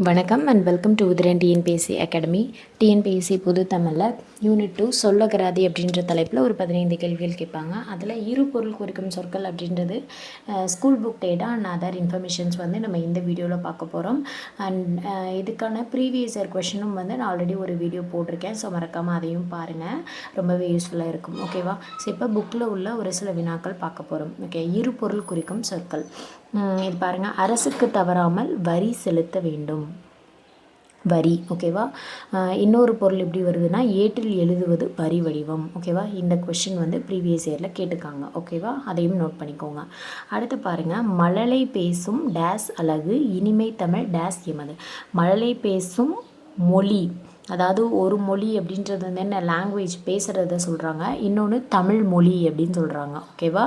வணக்கம் and welcome to Uthiran TNPSC academy. TNPSC பொது தமிழில் யூனிட் 2 சொல்லகராதி அப்படின்ற தலைப்பில் ஒரு 15 கேள்விகள் கேட்பாங்க. அதில் இரு பொருள் குறிக்கும் சொற்கள் அப்படின்றது school book data and other informations நம்ம இந்த வீடியோவில் பார்க்க போகிறோம். அண்ட் இதுக்கான ப்ரீவியஸ் இயர் கொஷனும் நான் ஆல்ரெடி ஒரு வீடியோ போட்டிருக்கேன். ஸோ மறக்காமல் அதையும் பாருங்கள், ரொம்பவே யூஸ்ஃபுல்லாக இருக்கும். ஓகேவா? ஸோ இப்போ புக்கில் உள்ள ஒரு சில வினாக்கள் பார்க்க போகிறோம். ஓகே, இரு பொருள் குறிக்கும் சொற்கள் இது பாருங்கள். அரசுக்கு தவறாமல் வரி செலுத்த வேண்டும், வரி. ஓகேவா? இன்னொரு பொருள் எப்படி வருதுன்னா ஏட்டில் எழுதுவது வரி வடிவம். ஓகேவா? இந்த கொஷின் ப்ரீவியஸ் இயரில் கேட்டுக்காங்க. ஓகேவா? அதையும் நோட் பண்ணிக்கோங்க. அடுத்து பாருங்கள், மழலை பேசும் டேஸ் அழகு இனிமை தமிழ் டேஸ் எமது. மழலை பேசும் மொழி, அதாவது ஒரு மொழி அப்படின்றது என்ன, லாங்குவேஜ் பேசுகிறத சொல்கிறாங்க. இன்னொன்று தமிழ் மொழி அப்படின்னு சொல்கிறாங்க. ஓகேவா?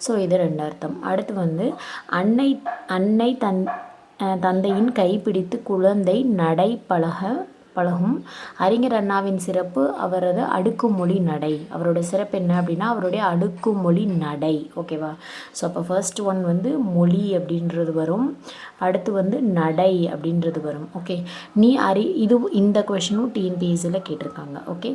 ஸோ இது ரெண்டு அர்த்தம். அடுத்து அன்னை தந்தையின் கைப்பிடித்து குழந்தை நடை பழகும். அறிஞர் அண்ணாவின் சிறப்பு அவரது அடுக்குமொழி நடை. அவரோட சிறப்பு என்ன அப்படின்னா அவருடைய அடுக்குமொழி நடை. ஓகேவா? ஸோ அப்போ ஃபர்ஸ்ட் ஒன் மொழி அப்படின்றது வரும், அடுத்து நடை அப்படின்றது வரும். ஓகே, இந்த கொஷனும் டிஎன்பிஎஸ்சியில் கேட்டிருக்காங்க. ஓகே,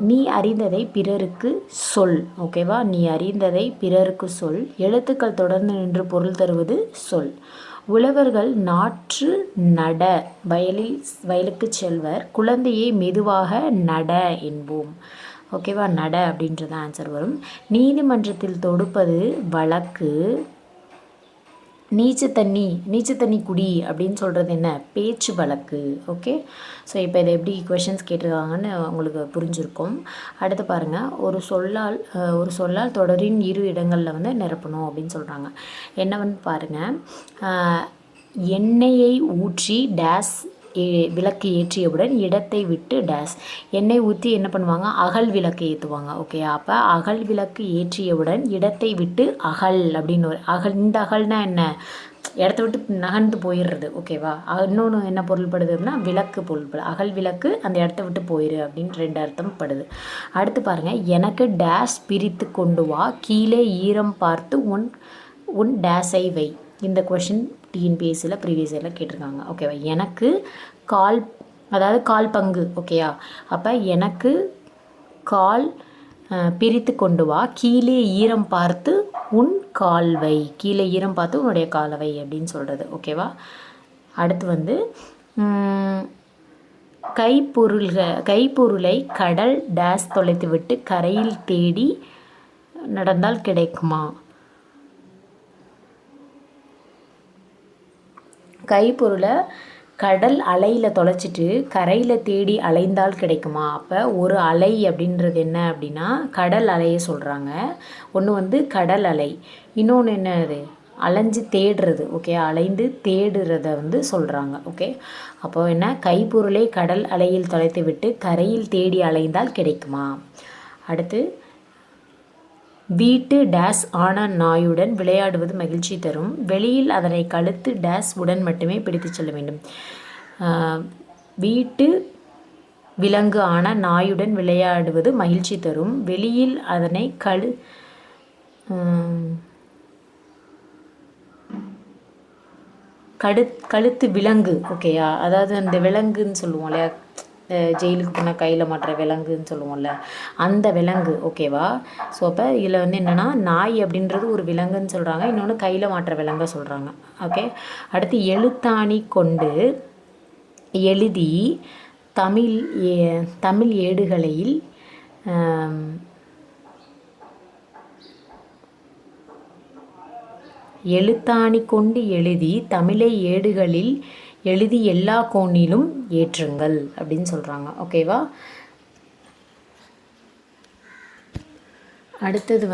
நீ அறிந்ததை பிறருக்கு சொல். ஓகேவா? நீ அறிந்ததை பிறருக்கு சொல். எழுத்துக்கள் தொடர்ந்து நின்று பொருள் தருவது சொல். உழவர்கள் நாற்று நட வயலுக்கு செல்வர். குழந்தையை மெதுவாக நட என்போம். ஓகேவா? நட அப்படின்றது ஆன்சர் வரும். நீதிமன்றத்தில் தொடுப்பது வழக்கு. நீச்ச தண்ணி குடி அப்படின்னு சொல்கிறது என்ன, பேச்சு வழக்கு. ஓகே, ஸோ இப்போ இதை எப்படி கொஷின்ஸ் கேட்டிருக்காங்கன்னு உங்களுக்கு புரிஞ்சிருக்கும். அடுத்து பாருங்கள், ஒரு சொல்லால் தொடரின் இரு இடங்களில் நிரப்பணும் அப்படின்னு சொல்கிறாங்க. என்னவென்னு பாருங்கள், எண்ணெயை ஊற்றி டேஸ் விளக்கு ஏற்றியவுடன் இடத்தை விட்டு டேஸ். எண்ணெய் ஊற்றி என்ன பண்ணுவாங்க, அகல் விளக்கு ஏற்றுவாங்க. ஓகே, அப்போ அகல் விளக்கு ஏற்றியவுடன் இடத்தை விட்டு அகல் அப்படின்னு இந்த அகல்னா என்ன, இடத்த விட்டு நகர்ந்து போயிடுறது. ஓகேவா? இன்னொன்று என்ன பொருள்படுது அப்படின்னா விளக்கு பொருள்படு. அகல் விளக்கு அந்த இடத்த விட்டு போயிரு அப்படின்னு ரெண்டு அர்த்தம் படுது. அடுத்து பாருங்கள், எனக்கு டேஸ் பிரித்து கொண்டு வா, கீழே ஈரம் பார்த்து உன் டேஸை வை. இந்த கொஷின் டிஎன்பிஎஸ்சியில் ப்ரீவியஸ் இயரில் கேட்டிருக்காங்க. ஓகேவா? எனக்கு கால் பங்கு. ஓகேயா? அப்போ எனக்கு கால் பிரித்து கொண்டு வா, கீழே ஈரம் பார்த்து உன் கால்வை. கீழே ஈரம் பார்த்து உன்னுடைய கால்வை அப்படின்னு சொல்கிறது. ஓகேவா? அடுத்து கைப்பொருளை கடல் டேஸ் தொலைத்து விட்டு கரையில் தேடி நடந்தால் கிடைக்குமா. கைப்பொருளை கடல் அலையில் தொலைச்சிட்டு கரையில் தேடி அலைந்தால் கிடைக்குமா. அப்போ ஒரு அலை அப்படின்றது என்ன அப்படின்னா கடல் அலையை சொல்கிறாங்க. ஒன்று கடல் அலை, இன்னொன்று என்னது, அலைஞ்சு தேடுறது. ஓகே, அலைந்து தேடுறத சொல்கிறாங்க. ஓகே, அப்போது என்ன, கைப்பொருளை கடல் அலையில் தொலைத்து விட்டு கரையில் தேடி அலைந்தால் கிடைக்குமா. அடுத்து, வீட்டு டேஸ் ஆன நாயுடன் விளையாடுவது மகிழ்ச்சி தரும். வெளியில் அதனை கழுத்து டேஸ் உடன் மட்டுமே பிடித்து செல்ல வேண்டும். வீட்டு விலங்கு ஆன நாயுடன் விளையாடுவது மகிழ்ச்சி தரும். வெளியில் அதனை கழுத்து விலங்கு. ஓகேயா? அதாவது அந்த விலங்குன்னு சொல்லுவோம் இல்லையா, ஜெயிலுக்கு போனால் கையில் மாட்டுற விலங்குன்னு சொல்லுவோம்ல, அந்த விலங்கு. ஓகேவா? ஸோ அப்போ இதில் என்னென்னா நாய் அப்படின்றது ஒரு விலங்குன்னு சொல்கிறாங்க, இன்னொன்று கையில் மாட்டுற விலங்கை சொல்கிறாங்க. ஓகே, அடுத்து எழுத்தாணி கொண்டு எழுதி தமிழ் ஏடுகளில் எழுத்தாணி கொண்டு எழுதி தமிழை ஏடுகளில் எழுதி எல்லா கோணிலும் ஏற்றுங்கள் அப்படின்னு சொல்கிறாங்க. ஓகேவா? அடுத்தது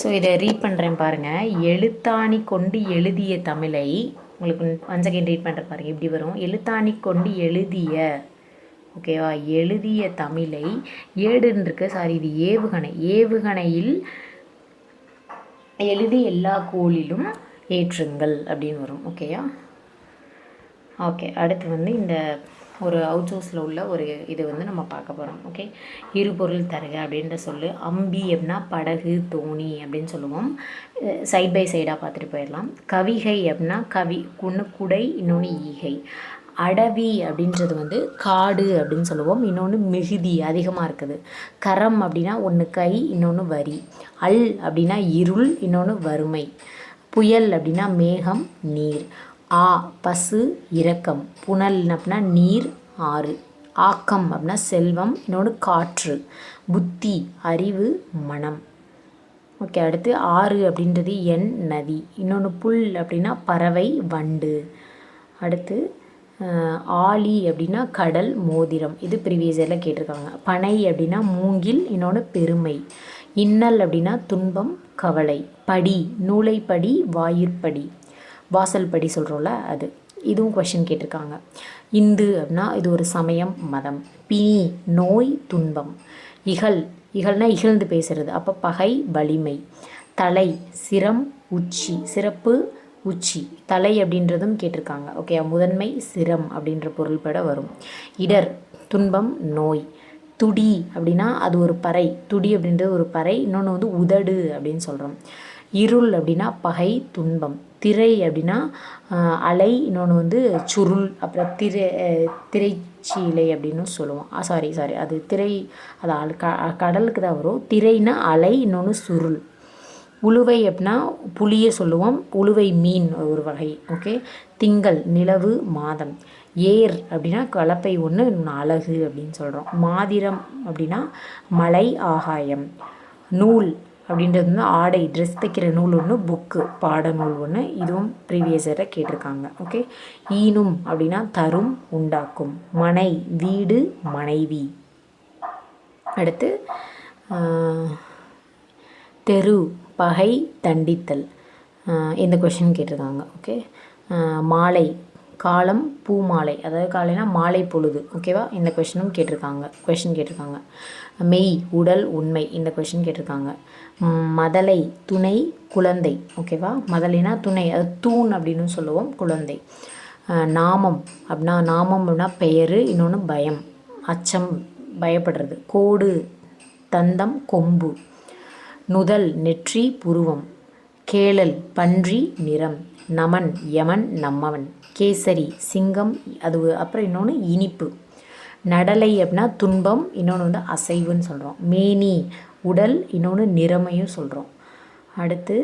ஸோ இதை ரீட் பண்ணுறேன் பாருங்கள். எழுத்தாணி கொண்டு எழுதிய தமிழை, உங்களுக்கு ஒன் செகண்ட் ரீட் பண்ணுறேன் பாருங்கள், இப்படி வரும். எழுத்தாணி கொண்டு எழுதிய, ஓகேவா, எழுதிய தமிழை ஏடுன்னு இருக்கு, சாரி இது ஏவுகணையில் எழுதி எல்லா கோளிலும் ஏற்றுங்கள் அப்படின்னு வரும். ஓகேயா? ஓகே, அடுத்து இந்த ஒரு அவுட் சோர்ஸில் உள்ள ஒரு இது வந்து நம்ம பார்க்க போகிறோம். ஓகே, இருபொருள் தருக அப்படின்ற சொல்லு. அம்பி அப்படின்னா படகு, தோணி அப்படின்னு சொல்லுவோம். சைட் பை சைடாக பார்த்துட்டு போயிடலாம். கவிகை அப்படின்னா ஒன்று குடை, இன்னொன்று ஈகை. அடவி அப்படின்றது வந்து காடு அப்படின்னு சொல்லுவோம். இன்னொன்று மிகுதி, அதிகமாக இருக்குது. கரம் அப்படின்னா ஒன்று கை, இன்னொன்று வரி. அல் அப்படின்னா இருள், இன்னொன்று வறுமை. புயல் அப்படின்னா மேகம், நீர். ஆ பசு, இரக்கம். புனல் அப்படின்னா நீர், ஆறு. ஆக்கம் அப்படின்னா செல்வம், இன்னொன்று காற்று. புத்தி, அறிவு, மனம். ஓகே, அடுத்து ஆறு அப்படின்றது எண், நதி. இன்னொன்று புல் அப்படின்னா பறவை, வண்டு. அடுத்து ஆழி அப்படின்னா கடல், மோதிரம். இது ப்ரீவியஸ் இயரில் கேட்டிருக்காங்க. பனை அப்படின்னா மூங்கில், இன்னொன்று பெருமை. இன்னல் அப்படின்னா துன்பம், கவலை. படி, நூலைப்படி, வாயிற்படி, வாசல் படி சொல்கிறோம்ல அது. இதுவும் கொஷின் கேட்டிருக்காங்க. இந்து அப்படின்னா இது ஒரு சமயம், மதம். பிணி, நோய், துன்பம். இகழ்னா இகழ்ந்து பேசுறது, அப்போ பகை, வலிமை. தலை, சிரம், உச்சி. சிறப்பு, உச்சி. தலை அப்படின்றதும் கேட்டிருக்காங்க. ஓகே, முதன்மை, சிரம் அப்படின்ற பொருள்பட வரும். இடர், துன்பம், நோய். துடி அப்படின்னா அது ஒரு பறை. துடி அப்படின்றது ஒரு பறை. இன்னொன்று வந்து உதடு அப்படின்னு சொல்கிறோம். இருள் அப்படின்னா பகை, துன்பம். திரை அப்படின்னா அலை, இன்னொன்று வந்து சுருள். அப்புறம் திரைச்சீலை அப்படின்னு சொல்லுவோம். சாரி அது திரை, அது கடலுக்கு தான் வரும். திரைனா அலை, இன்னொன்று சுருள். உளுவை அப்படின்னா புளியை சொல்லுவோம். உளுவை மீன் ஒரு வகை. ஓகே, திங்கள், நிலவு, மாதம். ஏர் அப்படின்னா கலப்பை ஒன்று, இன்னொன்று அழகு அப்படின்னு சொல்கிறோம். மாதிரம் அப்படின்னா மலை, ஆகாயம். நூல் அப்படின்றது வந்து ஆடை, ட்ரெஸ் தைக்கிற நூல் ஒன்று. புக்கு, பாடநூல் ஒன்று. இதுவும் ப்ரீவியஸ் இயரில் கேட்டிருக்காங்க. ஓகே, ஈனும் அப்படின்னா தரும், உண்டாக்கும். மனை, வீடு, மனைவி. அடுத்து தெரு, பகை, தண்டித்தல். இந்த கொஷின் கேட்டிருக்காங்க. ஓகே, மாலை, காலம், பூ மாலை. அதாவது காலைனா மாலை பொழுது. ஓகேவா, இந்த கொஷின் கேட்டிருக்காங்க. மெய், உடல், உண்மை. இந்த கொஷின் கேட்டிருக்காங்க. மதலை, துணை, குழந்தை. ஓகேவா, மதலைனா துணை, அது தூண் அப்படின்னு சொல்லுவோம், குழந்தை. நாமம் அப்படின்னா பெயர், இன்னொன்று பயம், அச்சம், பயப்படுறது. கோடு, தந்தம், கொம்பு. நுதல், நெற்றி, புருவம். கேளல், பன்றி, நிறம். நமன், யமன், நம்மவன். கேசரி, சிங்கம், அது. அப்புறம் இன்னொன்று இனிப்பு. நடலை அப்படின்னா துன்பம், இன்னொன்று வந்து அசைவுன்னு சொல்கிறோம். மேனி, உடல், இன்னொன்று நிறமையும் சொல்கிறோம். அடுத்து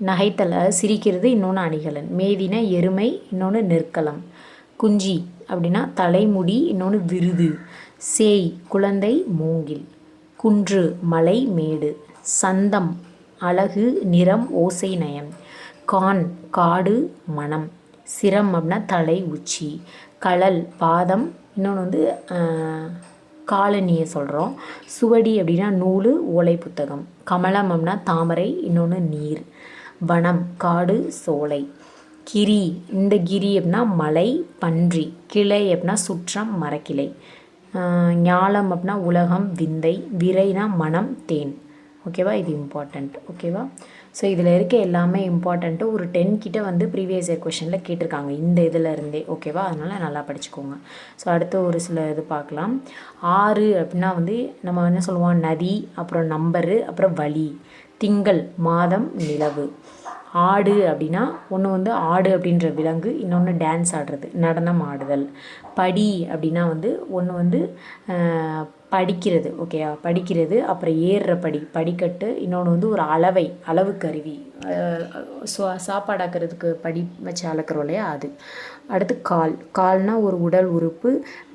நகைத்தல், அதாவது சிரிக்கிறது, இன்னொன்று அணிகலன். மேதினா எருமை, இன்னொன்று நெற்களம். குஞ்சி அப்படின்னா தலைமுடி, இன்னொன்று விருது. சேய், குழந்தை, மூங்கில். குன்று, மலை, மேடு. சந்தம், அழகு, நிறம், ஓசை, நயம். கான், காடு, மனம். சிரம் அப்படின்னா தலை, உச்சி. கழல், பாதம், இன்னொன்று வந்து காலனியை சொல்கிறோம். சுவடி அப்படின்னா நூல், ஓலை புத்தகம். கமலம் அப்படின்னா தாமரை, இன்னொன்று நீர். வனம், காடு, சோலை. கிரி, இந்த கிரி அப்படின்னா மலை, பன்றி. கிளை அப்படின்னா சுற்றம், மரக்கிளை. ஞாலம் அப்படின்னா உலகம், விந்தை. விரைனா மனம், தேன். ஓகேவா, இது இம்பார்ட்டண்ட். ஓகேவா, ஸோ இதில் இருக்க எல்லாமே இம்பார்ட்டண்ட்டு. ஒரு 10 கிட்ட வந்து ப்ரீவியஸ் இயர் கொஷனில் கேட்டிருக்காங்க இந்த இதில் இருந்தே. ஓகேவா, அதனால் நல்லா படிச்சுக்கோங்க. ஸோ அடுத்து ஒரு சில இது பார்க்கலாம். ஆறு அப்படின்னா வந்து நம்ம என்ன சொல்லுவோம், நதி, அப்புறம் நம்பரு, அப்புறம் வழி. திங்கள், மாதம், நிலவு. ஆடு அப்படின்னா ஒன்று வந்து ஆடு அப்படின்ற விலங்கு, இன்னொன்று டான்ஸ் ஆடுறது, நடனம் ஆடுதல். படி அப்படின்னா வந்து ஒன்று வந்து படிக்கிறது. ஓகேவா, படிக்கிறது. அப்புறம் ஏறுற படி, படிக்கட்டு. இன்னொன்று வந்து ஒரு அளவு கருவி, சாப்பாடாக்கிறதுக்கு படி வச்சு அளக்கிறோம் இல்லையா, அது. அடுத்து கால்னால் ஒரு உடல் உறுப்பு,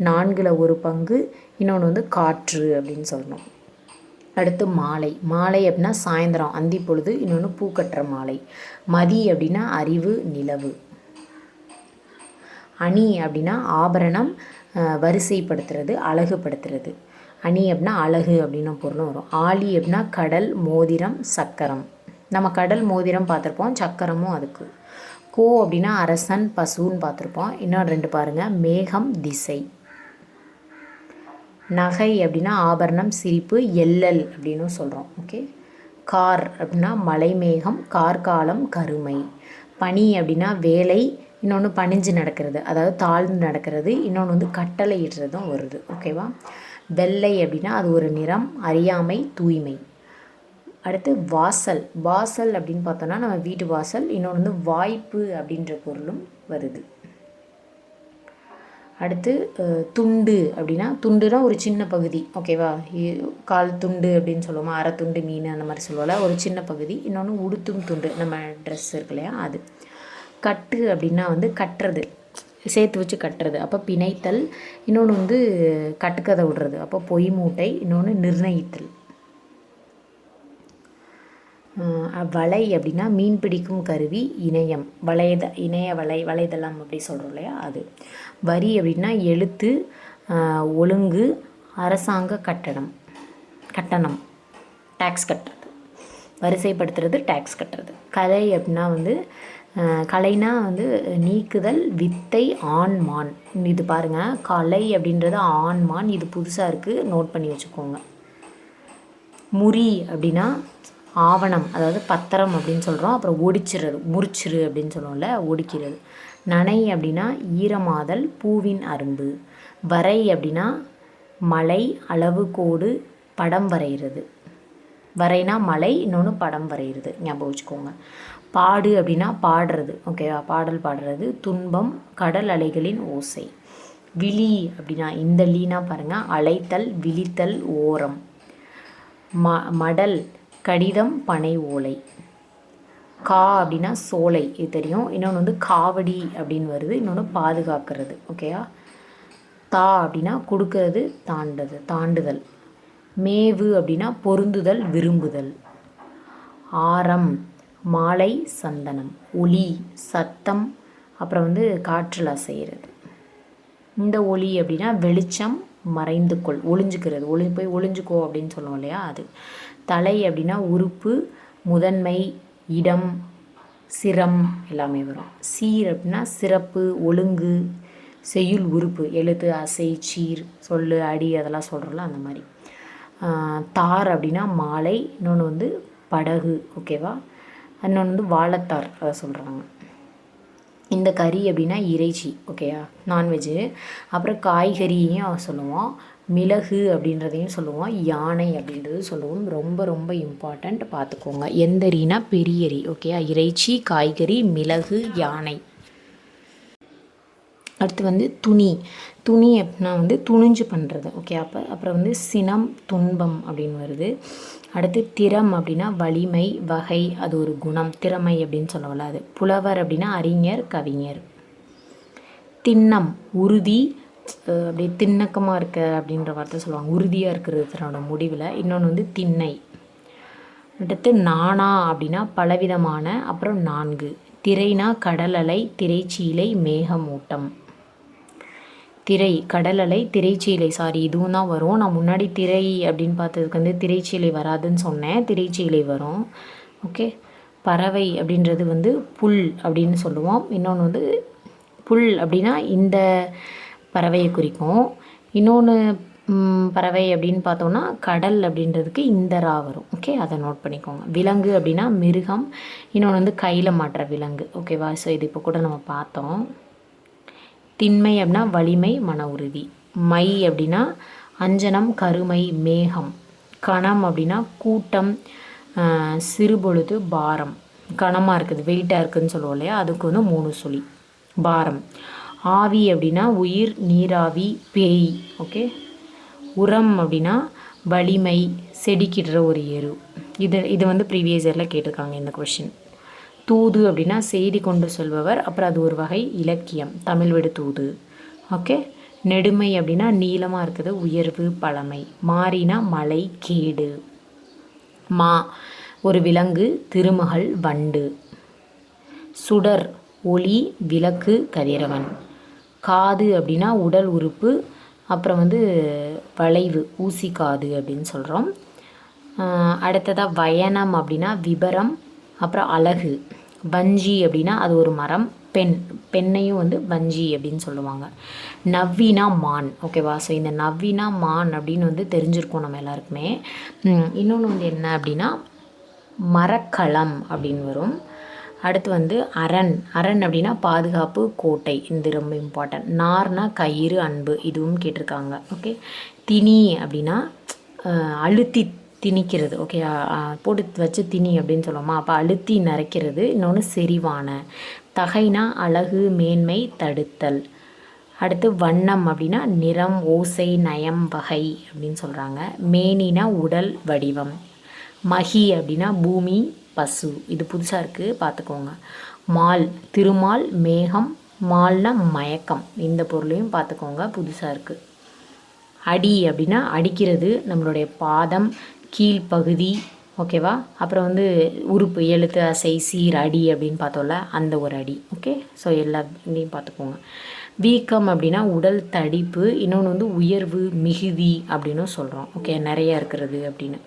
4ல் ஒரு பங்கு. இன்னொன்று வந்து காற்று அப்படின்னு சொல்லணும். அடுத்து மாலை அப்படின்னா சாயந்தரம், அந்தி பொழுது. இன்னொன்று பூக்கட்டுற மாலை. மதி அப்படின்னா அறிவு, நிலவு. அணி அப்படின்னா ஆபரணம், வரிசைப்படுத்துறது, அழகுபடுத்துறது. அணி அப்படின்னா அழகு அப்படின்னு பொருளும் வரும். ஆழி அப்படின்னா கடல், மோதிரம், சக்கரம். நம்ம கடல் மோதிரம் பார்த்துருப்போம், சக்கரமும் அதுக்கு. கோ அப்படின்னா அரசன், பசுன்னு பார்த்துருப்போம். இன்னும் 2 பாருங்கள். மேகம், திசை. நகை அப்படின்னா ஆபரணம், சிரிப்பு, எல்லல் அப்படின்னு சொல்கிறோம். ஓகே, கார் அப்படின்னா மலைமேகம், கார்காலம், கருமை. பனி அப்படின்னா வேலை, இன்னொன்று பணிஞ்சு நடக்கிறது, அதாவது தாழ்ந்து நடக்கிறது. இன்னொன்று வந்து கட்டளை இடுறதும் வருது. ஓகேவா? வெள்ளை அப்படின்னா அது ஒரு நிறம், அறியாமை, தூய்மை. அடுத்து வாசல். வாசல் அப்படின்னு பார்த்தோன்னா நம்ம வீட்டு வாசல். இன்னொன்று வந்து வாய்ப்பு அப்படின்ற பொருளும் வருது. அடுத்து துண்டு அப்படின்னா, துண்டுனா ஒரு சின்ன பகுதி. ஓகேவா? கால் துண்டு அப்படின்னு சொல்லுவோமா, அரை துண்டு மீன் அந்த மாதிரி சொல்லுவோம்ல, ஒரு சின்ன பகுதி. இன்னொன்று உடுத்தும் துண்டு, நம்ம ட்ரெஸ் இருக்கு இல்லையா அது. கட்டு அப்படின்னா வந்து கட்டுறது, சேர்த்து வச்சு கட்டுறது, அப்போ பிணைத்தல். இன்னொன்று வந்து கட்டுக்கதை விடுறது, அப்போ பொய் மூட்டை. இன்னொன்று நிர்ணயித்தல். வலை அப்படின்னா மீன் பிடிக்கும் கருவி. இணையம், இணைய வலைதளம் அப்படி சொல்கிறோம் இல்லையா அது. வரி அப்படின்னா எழுத்து, ஒழுங்கு, அரசாங்க கட்டணம், டேக்ஸ் கட்டுறது, வரிசைப்படுத்துறது, டேக்ஸ் கட்டுறது. கலை அப்படின்னா வந்து கலைனா வந்து நீக்குதல், வித்தை, ஆண் மான். இது பாருங்கள், கலை அப்படின்றது ஆண் மான். இது புதுசாக இருக்குது, நோட் பண்ணி வச்சுக்கோங்க. முறி அப்படின்னா ஆவணம், அதாவது பத்திரம் அப்படின்னு சொல்கிறோம். அப்புறம் ஒடிச்சிடுறது, முறிச்சிரு அப்படின்னு சொல்லுவோம்ல, ஒடிக்கிறது. நனை அப்படின்னா ஈரமாதல், பூவின் அரும்பு. வரை அப்படின்னா மலை, அளவுகோடு, படம் வரைகிறது. வரைனா மலை, இன்னொன்று படம் வரைகிறது, ஞாபகம் வச்சுக்கோங்க. பாடு அப்படின்னா பாடுறது. ஓகேவா? பாடல் பாடுறது. துன்பம், கடல் அலைகளின் ஓசை. விழி அப்படின்னா இந்த லீனா பாருங்கள், அழைத்தல், விழித்தல், ஓரம். மடல், கடிதம், பனை ஓலை. கா அப்படின்னா சோலை, இது தெரியும். இன்னொன்று வந்து காவடி அப்படின்னு வருது. இன்னொன்று பாதுகாக்கிறது. ஓகேயா? தா அப்படின்னா கொடுக்கறது, தாண்டுதல். மேவு அப்படின்னா பொருந்துதல், விரும்புதல். ஆரம், மாலை, சந்தனம். ஒளி, சத்தம், அப்புறம் வந்து காற்றில் அசைகிறது. இந்த ஒளி அப்படின்னா வெளிச்சம், மறைந்துக்கொள், ஒளிஞ்சுக்கிறது, போய் ஒளிஞ்சுக்கோ அப்படின்னு சொல்லுவோம் இல்லையா அது. தலை அப்படின்னா உறுப்பு, முதன்மை, இடம், சிரம் எல்லாமே வரும். சீர் அப்படின்னா சிறப்பு, ஒழுங்கு, செய்யுள் உறுப்பு, எழுத்து, அசை, சீர், சொல்லு, அடி, அதெல்லாம் சொல்கிறோம்ல அந்த மாதிரி. தார் அப்படின்னா மாலை. இன்னொன்று வந்து படகு. ஓகேவா? இன்னொன்று வந்து வாழைத்தார், அதை சொல்கிறாங்க. இந்த கறி அப்படின்னா இறைச்சி. ஓகேயா? நான்வெஜ்ஜு. அப்புறம் காய்கறியையும் சொல்லுவோம், மிளகு அப்படின்றதையும் சொல்லுவோம், யானை அப்படின்றது சொல்லுவோம். ரொம்ப ரொம்ப இம்பார்ட்டண்ட், பார்த்துக்கோங்க. எந்தரினா பெரியரி. ஓகேயா? இறைச்சி, காய்கறி, மிளகு, யானை. அடுத்து வந்து துணி அப்படின்னா வந்து துணிஞ்சு பண்ணுறது. ஓகே? அப்புறம் வந்து சினம், துன்பம் அப்படின்னு வருது. அடுத்து திறம் அப்படின்னா வலிமை, வகை, அது ஒரு குணம், திறமை அப்படின்னு சொல்லல அது. புலவர் அப்படின்னா அறிஞர், கவிஞர். திண்ணம், உறுதி, அப்படி திண்ணக்கமாக இருக்க அப்படின்ற வார்த்தை சொல்லுவாங்க, உறுதியாக இருக்கிறது தன்னோட முடிவில். இன்னொன்று வந்து திண்ணை. அடுத்து நாணா அப்படின்னா பலவிதமான. அப்புறம் 4. திரைனா கடல் அலை, திரைச்சீலை, மேகமூட்டம். திரை, கடல் அலை, திரைச்சீலை, சாரி இதுவும் தான் வரும். நான் முன்னாடி திரை அப்படின்னு பார்த்ததுக்கு வந்து திரைச்சீலை வராதுன்னு சொன்னேன், திரைச்சீலை வரும். ஓகே? பறவை அப்படின்றது வந்து புல் அப்படின்னு சொல்லுவோம். இன்னொன்று வந்து புல் அப்படின்னா இந்த பறவையை குறிக்கும். இன்னொன்று பறவை அப்படின்னு பார்த்தோன்னா கடல் அப்படின்றதுக்கு இந்த ரா வரும். ஓகே? அதை நோட் பண்ணிக்கோங்க. விலங்கு அப்படின்னா மிருகம். இன்னொன்று வந்து கையில் மாட்டுற விலங்கு. ஓகேவா? ஸோ இது இப்போ கூட நம்ம பார்த்தோம். திண்மை அப்படின்னா வலிமை, மன உறுதி. மை அப்படின்னா அஞ்சனம், கருமை, மேகம். கணம் அப்படின்னா கூட்டம், சிறுபொழுது, பாரம். கணமாக இருக்குது, வெயிட்டாக இருக்குதுன்னு சொல்லுவோம் இல்லையா, அதுக்கு வந்து 3 சுழி, பாரம். ஆவி அப்படின்னா உயிர், நீராவி, பேய். ஓகே? உரம் அப்படின்னா வலிமை, செடிக்கிடுற ஒரு எரு. இது வந்து ப்ரீவியஸ் இயரில் கேட்டிருக்காங்க இந்த கொஷின். தூது அப்படின்னா செய்தி கொண்டு சொல்பவர். அப்புறம் அது ஒரு வகை இலக்கியம், தமிழ் விடு தூது. ஓகே? நெடுமை அப்படின்னா நீளமாக இருக்குது, உயர்வு, பழமை. மாறினா மலை, கேடு. மா, ஒரு விலங்கு, திருமகள், வண்டு. சுடர், ஒளி, விளக்கு, கதிரவன். காது அப்படின்னா உடல் உறுப்பு. அப்புறம் வந்து வளைவு, ஊசி காது அப்படின்னு சொல்கிறோம். அடுத்ததாக வயனம் அப்படின்னா விபரம், அப்புறம் அழகு. வஞ்சி அப்படின்னா அது ஒரு மரம், பெண்ணையும் வந்து வஞ்சி அப்படின்னு சொல்லுவாங்க. நவ்வினா மான். ஓகேவா? ஸோ இந்த நவ்வினா மான் அப்படின்னு வந்து தெரிஞ்சிருக்கோம் நம்ம எல்லாருக்குமே. இன்னொன்று வந்து என்ன அப்படின்னா மரக்களம் அப்படின்னு வரும். அடுத்து வந்து அரண். அரண் அப்படின்னா பாதுகாப்பு, கோட்டை. இது ரொம்ப இம்பார்ட்டன்ட். நார்னா கயிறு, அன்பு. இதுவும் கேட்டிருக்காங்க. ஓகே. திணி அப்படின்னா அழுத்தி திணிக்கிறது. ஓகே. போட்டு வச்சு திணி அப்படின்னு சொல்லுவோமா, அப்போ அழுத்தி நரைக்கிறது. இன்னொன்று செறிவான. தகைனா அழகு, மேன்மை, தடுத்தல். அடுத்து வண்ணம் அப்படின்னா நிறம், ஓசை, நயம், வகை அப்படின்னு சொல்கிறாங்க. மேனினா உடல், வடிவம். மகி அப்படின்னா பூமி, பசு. இது புதுசாக இருக்குது, பார்த்துக்கோங்க. மால், திருமால், மேகம். மால்னா மயக்கம். இந்த பொருளையும் பார்த்துக்கோங்க, புதுசாக இருக்குது. அடி அப்படின்னா அடிக்கிறது, நம்மளுடைய பாதம், கீழ்ப்பகுதி. ஓகேவா. அப்புறம் வந்து உறுப்பு, எழுத்து, அசை, சீர், அடி அப்படின்னு பார்த்தோம்ல, அந்த ஒரு அடி. ஓகே. ஸோ எல்லாத்தையும் பார்த்துக்கோங்க. வீக்கம் அப்படின்னா உடல் தடிப்பு. இன்னொன்று வந்து உயர்வு, மிகுதி அப்படின்னு சொல்கிறோம். ஓகே. நிறையா இருக்கிறது அப்படின்னு.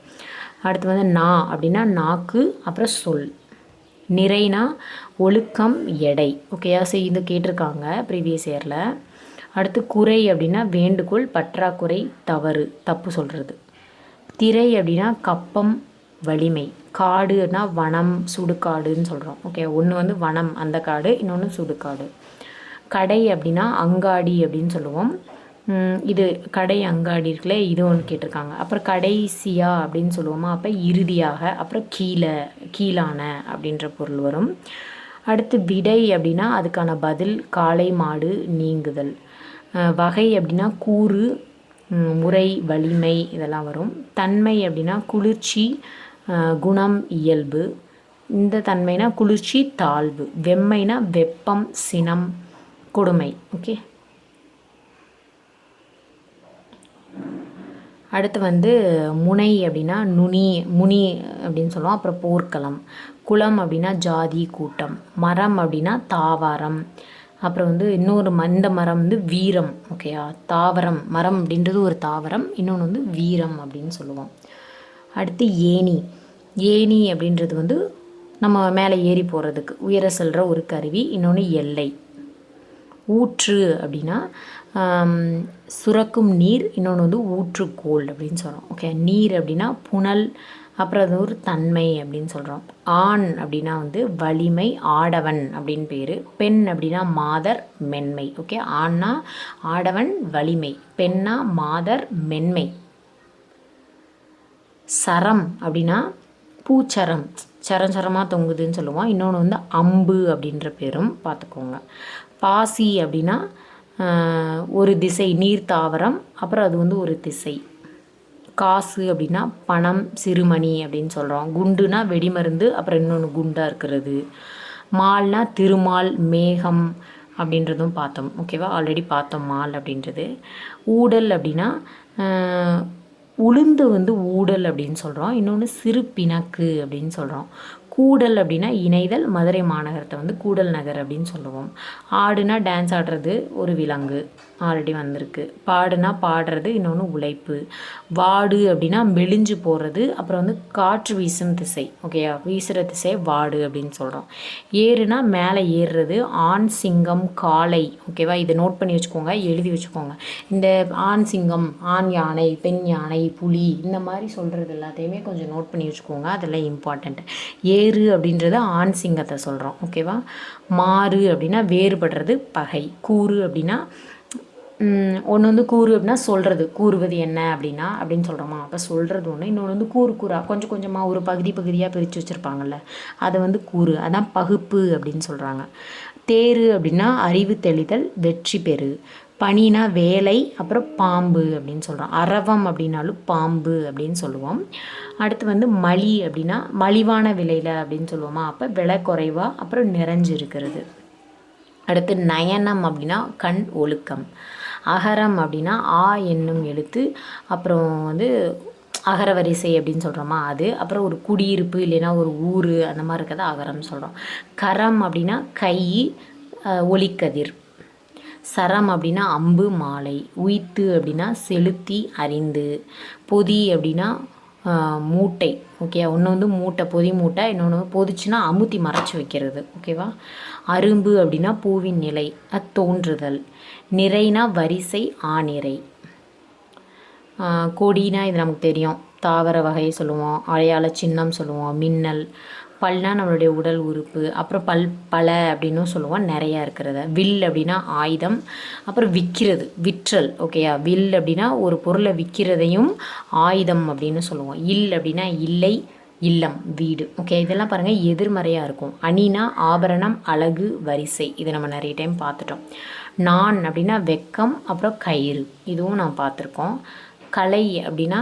அடுத்து வந்து நா அப்படின்னா நாக்கு, அப்புறம் சொல். நிறைனா ஒழுக்கம், எடை. ஓகேயா. ஸோ இது கேட்டிருக்காங்க ப்ரீவியஸ் இயரில். அடுத்து குறை அப்படின்னா வேண்டுகோள், பற்றாக்குறை, தவறு, தப்பு சொல்கிறது. திரை அப்படின்னா கப்பம், வலிமை. காடுனா வனம், சுடுகாடுன்னு சொல்கிறோம். ஓகே. ஒன்று வந்து வனம், அந்த காடு. இன்னொன்று சுடுகாடு. கடை அப்படின்னா அங்காடி அப்படின்னு சொல்லுவோம். இது கடை, அங்காடி இருக்குல்ல, இது ஒன்று கேட்டிருக்காங்க. அப்புறம் கடைசியா அப்படின்னு சொல்லுவோமா, அப்போ இறுதியாக. அப்புறம் கீழான அப்படின்ற பொருள் வரும். அடுத்து விடை அப்படின்னா அதுக்கான பதில், காளை, மாடு, நீங்குதல். வகை அப்படின்னா கூறு, முறை, வலிமை, இதெல்லாம் வரும். தன்மை அப்படின்னா குளிர்ச்சி, குணம், இயல்பு. இந்த தன்மைனா குளிர்ச்சி, தாழ்வு. வெம்மைனா வெப்பம், சினம், கொடுமை. ஓகே. அடுத்து வந்து முனை அப்படின்னா முனி அப்படின்னு சொல்லுவோம். அப்புறம் போர்க்களம். குளம் அப்படின்னா ஜாதி, கூட்டம். மரம் அப்படின்னா தாவரம். அப்புறம் வந்து இன்னொரு இந்த மரம் வந்து வீரம். ஓகேயா. தாவரம், மரம் அப்படின்றது ஒரு தாவரம். இன்னொன்று வந்து வீரம் அப்படின்னு சொல்லுவோம். அடுத்து ஏணி. ஏணி அப்படின்றது வந்து நம்ம மேலே ஏறி போகிறதுக்கு உயர செல்கிற ஒரு கருவி. இன்னொன்று எல்லை. ஊற்று அப்படின்னா சுரக்கும் நீர். இன்னொன்று வந்து ஊற்றுக்கோள் அப்படின்னு சொல்கிறோம். ஓகே. நீர் அப்படின்னா புனல். அப்புறம் அது ஒரு தன்மை அப்படின்னு சொல்கிறோம். ஆண் அப்படின்னா வந்து வலிமை, ஆடவன் அப்படின்னு பேர். பெண் அப்படின்னா மாதர், மென்மை. ஓகே. ஆண்னா ஆடவன், வலிமை. பெண்ணா மாதர், மென்மை. சரம் அப்படின்னா பூச்சரம், சரமாக தொங்குதுன்னு சொல்லுவோம். இன்னொன்று வந்து அம்பு அப்படின்ற பேரும் பார்த்துக்கோங்க. பாசி அப்படின்னா ஒரு திசை, நீர் தாவரம். அப்புறம் அது வந்து ஒரு திசை. காசு அப்படின்னா பணம், சிறுமணி அப்படின்னு சொல்கிறோம். குண்டுனா வெடிமருந்து. அப்புறம் இன்னொன்று குண்டாக இருக்கிறது. மால்னா திருமால், மேகம் அப்படின்றதும் பார்த்தோம். ஓகேவா. ஆல்ரெடி பார்த்தோம் மால் அப்படின்றது. ஊடல் அப்படின்னா உளுந்து வந்து ஊடல் அப்படின்னு சொல்கிறோம். இன்னொன்று சிறு பிணக்கு அப்படின்னு சொல்கிறோம். கூடல் அப்படின்னா இணைதல். மதுரை மாநகரத்தை வந்து கூடல் நகர் அப்படின்னு சொல்லுவோம். ஆடுனா டான்ஸ் ஆடுறது, ஒரு விலங்கு, ஆல்ரெடி வந்திருக்கு. பாடுனா பாடுறது. இன்னொன்று உழைப்பு. வாடு அப்படின்னா மெலிஞ்சு போகிறது. அப்புறம் வந்து காற்று வீசும் திசை. ஓகேயா. வீசுகிற திசை வாடு அப்படின்னு சொல்கிறோம். ஏறுனா மேலே ஏறுறது. ஆண் சிங்கம், காளை. ஓகேவா. இதை நோட் பண்ணி வச்சுக்கோங்க, எழுதி வச்சுக்கோங்க. இந்த ஆண் சிங்கம், ஆண் யானை, பெண் யானை, புலி, இந்த மாதிரி சொல்கிறது எல்லாத்தையுமே கொஞ்சம் நோட் பண்ணி வச்சுக்கோங்க, அதெல்லாம் இம்பார்ட்டண்ட். ஏறு அப்படின்றது ஆண் சிங்கத்தை சொல்கிறோம். ஓகேவா. மாறு அப்படின்னா வேறுபடுறது, பகை. கூறு அப்படின்னா ஒன்று வந்து கூறு அப்படின்னா சொல்கிறது, கூறுவது என்ன அப்படின்னா அப்படின்னு சொல்கிறோமா, அப்போ சொல்கிறது ஒன்று. இன்னொன்று வந்து கூறாக கொஞ்சம் கொஞ்சமாக ஒரு பகுதியாக பிரித்து வச்சுருப்பாங்கள்ல, அதை வந்து கூறு, அதான் பகுப்பு அப்படின்னு சொல்கிறாங்க. தேறு அப்படின்னா அறிவு தெளிதல், வெற்றி பெறு. பனினா வேலை. அப்புறம் பாம்பு அப்படின்னு சொல்கிறோம். அரவம் அப்படின்னாலும் பாம்பு அப்படின்னு சொல்லுவோம். அடுத்து வந்து மலி அப்படின்னா மலிவான விலையில் அப்படின்னு சொல்லுவோமா, அப்போ விலை குறைவா, அப்புறம் நிறைஞ்சு இருக்கிறது. அடுத்து நயனம் அப்படின்னா கண், ஒழுக்கம். அகரம் அப்படின்னா ஆ என்னும் எழுத்து. அப்புறம் வந்து அகர வரிசை அப்படின்னு சொல்கிறோமா அது. அப்புறம் ஒரு குடியிருப்பு இல்லைன்னா ஒரு ஊர், அந்த மாதிரி இருக்கிறத அகரம் சொல்கிறோம். கரம் அப்படின்னா கை, ஒளிக்கதிர். சரம் அப்படின்னா அம்பு, மாலை. உய்த்து அப்படின்னா செலுத்தி, அறிந்து. பொதி அப்படின்னா மூட்டை. ஓகே. ஒன்று வந்து மூட்டை, பொதி மூட்டை. இன்னொன்று பொதிச்சுன்னா அமுத்தி மறைச்சி வைக்கிறது. ஓகேவா. அரும்பு அப்படின்னா பூவின் நிலை, தோன்றுதல். நிறைனா வரிசை, ஆநிறை. கொடினா இது நமக்கு தெரியும், தாவர வகையை சொல்லுவோம். அடையாள சின்னம் சொல்லுவோம். மின்னல். பல்னா நம்மளுடைய உடல் உறுப்பு. அப்புறம் பல அப்படின்னும் சொல்லுவோம், நிறையா இருக்கிறத. வில் அப்படின்னா ஆயுதம். அப்புறம் விற்கிறது, விற்றல். ஓகேயா? வில் அப்படின்னா ஒரு பொருளை விற்கிறதையும் ஆயுதம் அப்படின்னு சொல்லுவோம். அப்படின்னா இல்லை, இல்லம், வீடு. ஓகே, இதெல்லாம் பாருங்கள் எதிர்மறையாக இருக்கும். அணினா ஆபரணம், அழகு, வரிசை. இதை நம்ம நிறைய டைம் பார்த்துட்டோம். நான் அப்படின்னா வெக்கம், அப்புறம் கயிறு. இதுவும் நான் பார்த்துருக்கோம். கலை அப்படின்னா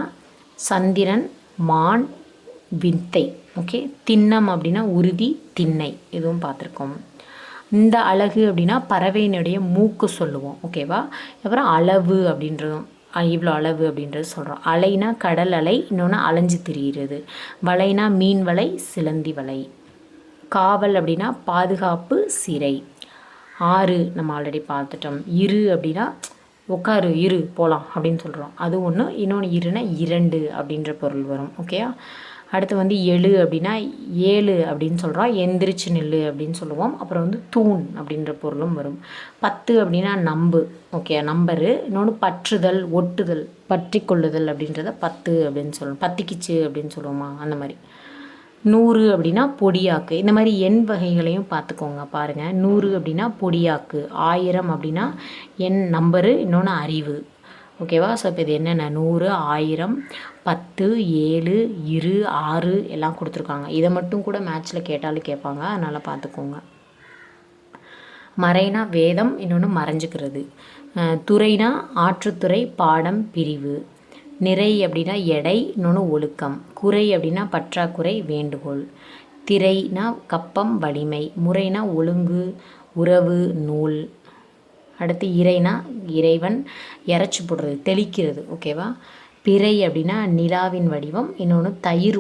சந்திரன், மான், வித்தை. ஓகே, திண்ணம் அப்படின்னா உறுதி, திண்ணை. இதுவும் பார்த்துருக்கோம். இந்த அழகு அப்படின்னா பறவையினுடைய மூக்கு சொல்லுவோம். ஓகேவா? அப்புறம் அளவு அப்படின்றதும் இவ்வளோ அளவு அப்படின்றது சொல்கிறோம். அலைனா கடல் அலை, இன்னொன்று அலைஞ்சு திரியிறது. வலைனா மீன் வலை, சிலந்தி வலை. காவல் அப்படின்னா பாதுகாப்பு, சிறை. ஆறு நம்ம ஆல்ரெடி பார்த்துட்டோம். இரு அப்படின்னா உட்காரு, இரு போகலாம் அப்படின்னு சொல்கிறோம், அது ஒன்று. இன்னொன்று இருனா இரண்டு அப்படின்ற பொருள் வரும். ஓகேயா? அடுத்து வந்து எழு அப்படின்னா ஏழு அப்படின்னு சொல்கிறோம், எந்திரிச்சு நெல்லு அப்படின்னு சொல்லுவோம். அப்புறம் வந்து தூண் அப்படின்ற பொருளும் வரும். 10 அப்படின்னா நம்பு. Okay, number. இன்னொன்று பற்றுதல், ஒட்டுதல், பற்றி கொள்ளுதல் அப்படின்றத 10 அப்படின்னு சொல்லுவோம். பத்திக்கிச்சு அப்படின்னு சொல்லுவோமா, அந்த மாதிரி. 100 அப்படின்னா பொடியாக்கு. இந்த மாதிரி எண் வகைகளையும் பார்த்துக்கோங்க, பாருங்கள். 100 அப்படின்னா பொடியாக்கு. 1000 அப்படின்னா எண் நம்பரு, இன்னொன்று அறிவு. ஓகேவா? ஸோ இப்போ இது என்னென்ன? 100, 1000, 10, 7, 2, 6 எல்லாம் கொடுத்துருக்காங்க. இதை மட்டும் கூட மேட்ச்சில் கேட்டாலும் கேட்பாங்க, அதனால் பார்த்துக்கோங்க. மறைனா வேதம், இன்னொன்று மறைஞ்சிக்கிறது. துறைனா ஆற்றுத்துறை, பாடம், பிரிவு. நிறை அப்படின்னா எடை, இன்னொன்று ஒழுக்கம். குறை அப்படின்னா பற்றாக்குறை, வேண்டுகோள். திரைனா கப்பம், வலிமை. முறைனா ஒழுங்கு, உறவு, நூல். அடுத்து இறைனா இறைவன், இறைச்சி போடுறது, தெளிக்கிறது. ஓகேவா? பிறை அப்படின்னா நிலாவின் வடிவம், இன்னொன்று தயிர்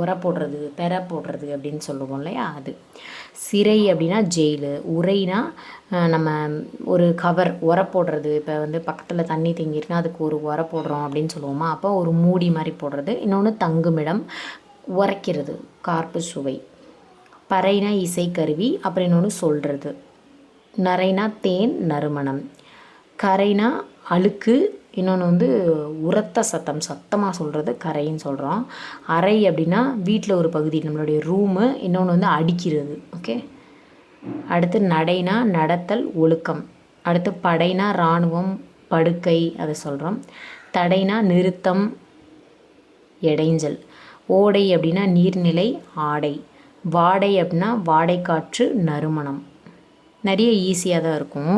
உர போடுறது, பெற போடுறது அப்படின்னு சொல்லுவோம் இல்லையா, அது. சிறை அப்படின்னா ஜெயிலு. உரைனா நம்ம ஒரு கவர் உர போடுறது. இப்போ வந்து பக்கத்தில் தண்ணி தேங்கிருக்குன்னா அதுக்கு ஒரு உர போடுறோம் அப்படின்னு சொல்லுவோமா, அப்போ ஒரு மூடி மாதிரி போடுறது. இன்னொன்று தங்குமிடம், உரைக்கிறது, கார்ப்பு சுவை. பறைனா இசைக்கருவி, அப்புறம் இன்னொன்று சொல்கிறது. நரைனா தேன், நறுமணம். கரைனா அழுக்கு, இன்னொன்று வந்து உரத்த சத்தம், சத்தமாக சொல்கிறது கரைன்னு சொல்கிறோம். அறை அப்படின்னா வீட்டில் ஒரு பகுதி, நம்மளுடைய ரூமு. இன்னொன்று வந்து அடிக்கிறது. ஓகே. அடுத்து நடைனா நடத்தல், ஒழுக்கம். அடுத்து படைனா இராணுவம், படுக்கை, அதை சொல்கிறோம். தடைனா நிறுத்தம், இடைஞ்சல். ஓடை அப்படின்னா நீர்நிலை, ஆடை. வாடை அப்படின்னா வாடைக்காற்று, நறுமணம். நிறைய ஈஸியாக தான் இருக்கும்.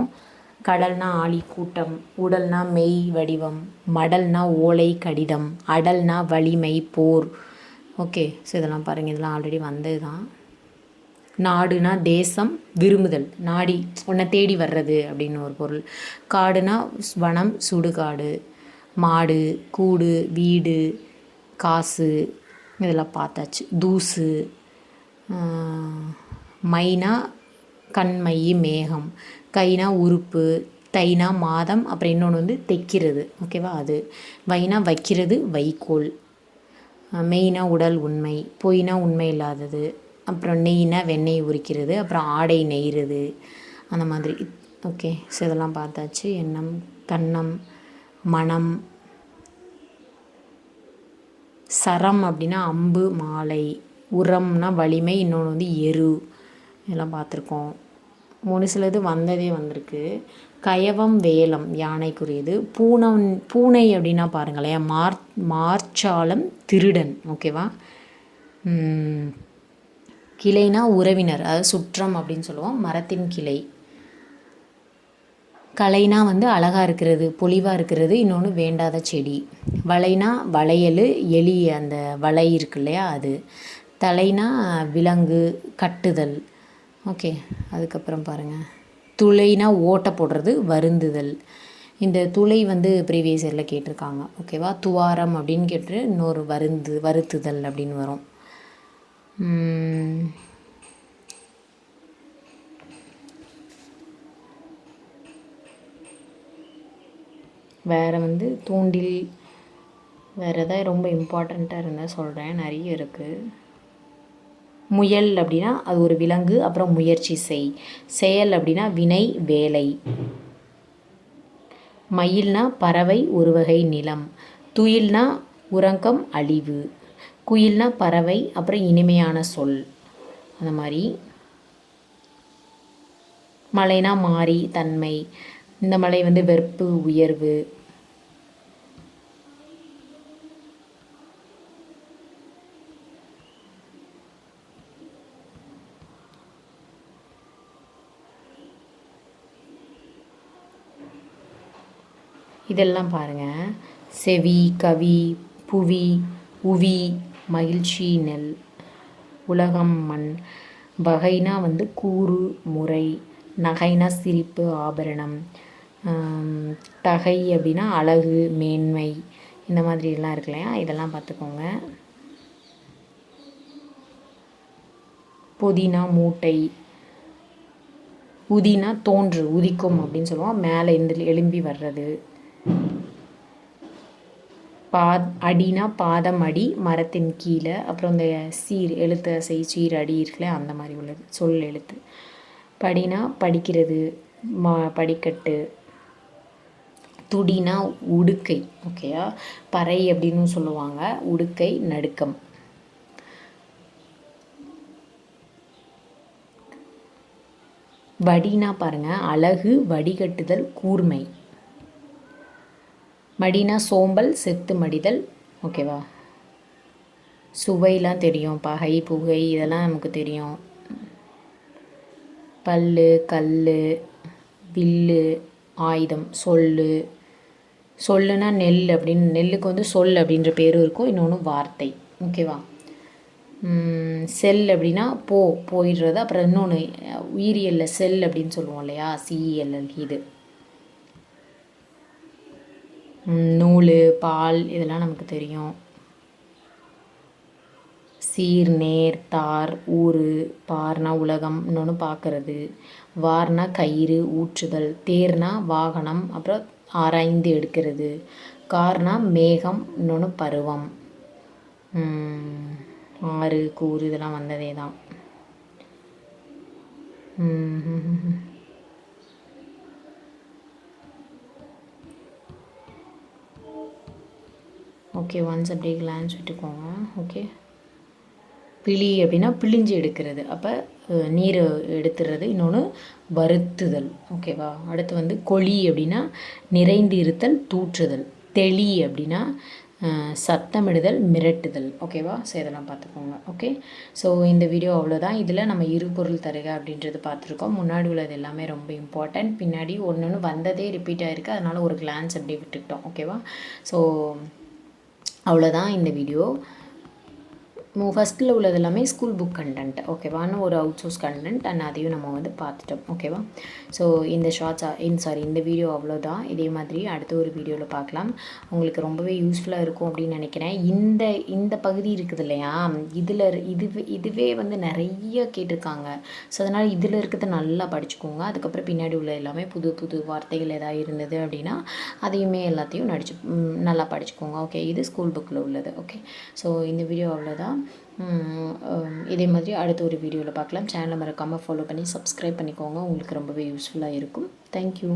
கடல்னா ஆழி, கூட்டம். உடல்னா மெய், வடிவம். மடல்னா ஓலை, கடிதம். அடல்னா வலிமை, போர். ஓகே, ஸோ இதெல்லாம் பாருங்கள், இதெல்லாம் ஆல்ரெடி வந்தது தான். நாடுனா தேசம், விரும்புதல், நாடி உன்னை தேடி வர்றது அப்படின்னு ஒரு பொருள். காடுனா வனம், சுடுகாடு. மாடு, கூடு, வீடு, காசு, இதெல்லாம் பார்த்தாச்சு. தூசு. மைனா கண்மை, மேகம். கைனா உறுப்பு. தைனா மாதம், அப்புறம் இன்னொன்று வந்து தைக்கிறது. ஓகேவா? அது. வைனா வைக்கிறது, வைக்கோல். மெய்னா உடல், உண்மை. பொய்னா உண்மை இல்லாதது. அப்புறம் நெய்னா வெண்ணெய் உரிக்கிறது. அப்புறம் ஆடை நெய்கிறது, அந்த மாதிரி. ஓகே, ஸோ இதெல்லாம் பார்த்தாச்சு. எண்ணம், கன்னம், மனம். சரம் அப்படின்னா அம்பு, மாலை. உரம்னா வலிமை, இன்னொன்று வந்து எரு. இதெல்லாம் பார்த்துருக்கோம். ஒரு சிலது வந்ததே வந்திருக்கு. கயவம், வேலம், யானைக்குரியது. பூனை அப்படின்னா பாருங்களேன், மார்ச்சாலம், திருடன். ஓகேவா? கிளைனா உறவினர், அதாவது சுற்றம் அப்படின்னு சொல்லுவோம், மரத்தின் கிளை. கலைனா வந்து அழகாக இருக்கிறது, பொலிவாக இருக்கிறது, இன்னொன்று வேண்டாத செடி. வளைனா வளையல், எலி அந்த வலை இருக்கு இல்லையா, அது. தலைனா விலங்கு, கட்டுதல். ஓகே, அதுக்கப்புறம் பாருங்கள். துளைனா ஓட்டை போடுறது, வருந்துதல். இந்த துளை வந்து ப்ரீவியஸ் இயரில் கேட்டிருக்காங்க. ஓகேவா? துவாரம் அப்படின்னு கேட்டு இன்னொரு வருத்துதல் அப்படின்னு வரும். வேறு வந்து தூண்டில். வேறு எதாவது ரொம்ப இம்பார்ட்டண்ட்டாக இருந்தால் சொல்கிறேன், நிறைய இருக்குது. முயல் அப்படின்னா அது ஒரு விலங்கு, அப்புறம் முயற்சி செய். செயல் அப்படின்னா வினை, வேலை. மயில்னா பறவை, ஒரு வகை நிலம். துயில்னா உறக்கம், அழிவு. குயில்னா பறவை, அப்புறம் இனிமையான சொல். அந்த மாதிரி. மலைனா மாறி தன்மை, இந்த மலை வந்து வெறுப்பு உயர்வு. இதெல்லாம் பாருங்கள். செவி, கவி, புவி, உவி, மகிழ்ச்சி, நெல், உலகம், மண். வகைனா வந்து கூறு, முறை. நகைனா சிரிப்பு, ஆபரணம். தகை அப்படின்னா அழகு, மேன்மை. இந்த மாதிரிலாம் இருக்கு இல்லையா, இதெல்லாம் பார்த்துக்கோங்க. பொதினா மூட்டை. உதினா தோன்று, உதிக்கும் அப்படின்னு சொல்லுவோம், மேலே எழும்பி வர்றது. அடினா பாதம், அடி மரத்தின் கீழே. அப்புறம் இந்த சீர் எழுத்து சீர் அடி இருக்குல்ல, அந்த மாதிரி உள்ளது சொல் எழுத்து. படினா படிக்கிறது, படிக்கட்டு. துடினா உடுக்கை, ஓகேயா. பறை அப்படின்னு சொல்லுவாங்க, உடுக்கை, நடுக்கம். வடினா பாருங்கள், அழகு, வடிகட்டுதல், கூர்மை. மடினா சோம்பல், செத்து மடிதல், ஓகேவா. சுவைலாம் தெரியும், பகை, புகை, இதெல்லாம் நமக்கு தெரியும். பல்லு, கல், வில்லு, ஆயுதம். சொல்லுனா நெல் அப்படின்னு, நெல்லுக்கு வந்து சொல் அப்படின்ற பேரும் இருக்கும், இன்னொன்று வார்த்தை, ஓகேவா. செல் அப்படின்னா போயிடுறது. அப்புறம் இன்னொன்று உயிரியலில் செல் அப்படின்னு சொல்லுவோம் இல்லையா, CELL. இது நூல், பால், இதெல்லாம் நமக்கு தெரியும். சீர், நேர், தார், ஊறு. பார்னா உலகம், இன்னொன்று பார்க்கறது. வார்னா கயிறு, ஊற்றுதல். தேர்னா வாகனம், அப்புறம் ஆராய்ந்து எடுக்கிறது. கார்னா மேகம், இன்னொன்று பருவம். ஆறு, கூறு, இதெல்லாம் வந்ததே தான். ஓகே, ஒன்ஸ் அப்படியே கிளான்ஸ் விட்டுக்கோங்க. ஓகே. பிழி அப்படின்னா பிழிஞ்சு எடுக்கிறது, அப்போ நீர் எடுத்துறது. இன்னொன்று வருத்துதல், ஓகேவா. அடுத்து வந்து கொளி அப்படின்னா நிறைந்து இருத்தல், தூற்றுதல். தெளி அப்படின்னா சத்தமிடுதல், மிரட்டுதல், ஓகேவா. ஸோ இதெல்லாம் பார்த்துக்கோங்க. ஓகே. ஸோ இந்த வீடியோ அவ்வளோதான். இதில் நம்ம இருபொருள் தருக அப்படின்றது பார்த்துருக்கோம். முன்னாடி உள்ளது எல்லாமே ரொம்ப இம்பார்ட்டண்ட். பின்னாடி ஒன்று வந்ததே ரிப்பீட் ஆகிருக்கு, அதனால் ஒரு கிளான்ஸ் அப்படியே விட்டுக்கிட்டோம், ஓகேவா. ஸோ அவ்வளோதான் இந்த வீடியோ. ஃபஸ்ட்டில் உள்ளது எல்லாமே ஸ்கூல் புக் கண்டென்ட், ஓகேவான்னு ஒரு அவுட் சோர்ஸ் கண்டென்ட், அண்ட் அதையும் நம்ம வந்து பார்த்துட்டோம், ஓகேவா. ஸோ இந்த இந்த வீடியோ அவ்வளோதான். இதே மாதிரி அடுத்த ஒரு வீடியோவில் பார்க்கலாம். உங்களுக்கு ரொம்பவே யூஸ்ஃபுல்லாக இருக்கும் அப்படின்னு நினைக்கிறேன். இந்த பகுதி இருக்குது இல்லையா, இதுவே வந்து நிறைய கேட்டிருக்காங்க. ஸோ அதனால் இதில் இருக்கிறத நல்லா படிச்சுக்கோங்க. அதுக்கப்புறம் பின்னாடி உள்ள எல்லாமே புது புது வார்த்தைகள் எதாவது இருந்தது அப்படின்னா அதையுமே எல்லாத்தையும் நல்லா படிச்சுக்கோங்க, ஓகே. இது ஸ்கூல் புக்கில் உள்ளது, ஓகே. ஸோ இந்த வீடியோ அவ்வளோதான். இதே மாதிரி அடுத்த ஒரு வீடியோவில் பார்க்கலாம். சேனலை மறக்காமல் ஃபாலோ பண்ணி சப்ஸ்கிரைப் பண்ணிக்கோங்க, உங்களுக்கு ரொம்பவே யூஸ்ஃபுல்லாக இருக்கும். தேங்க்யூ.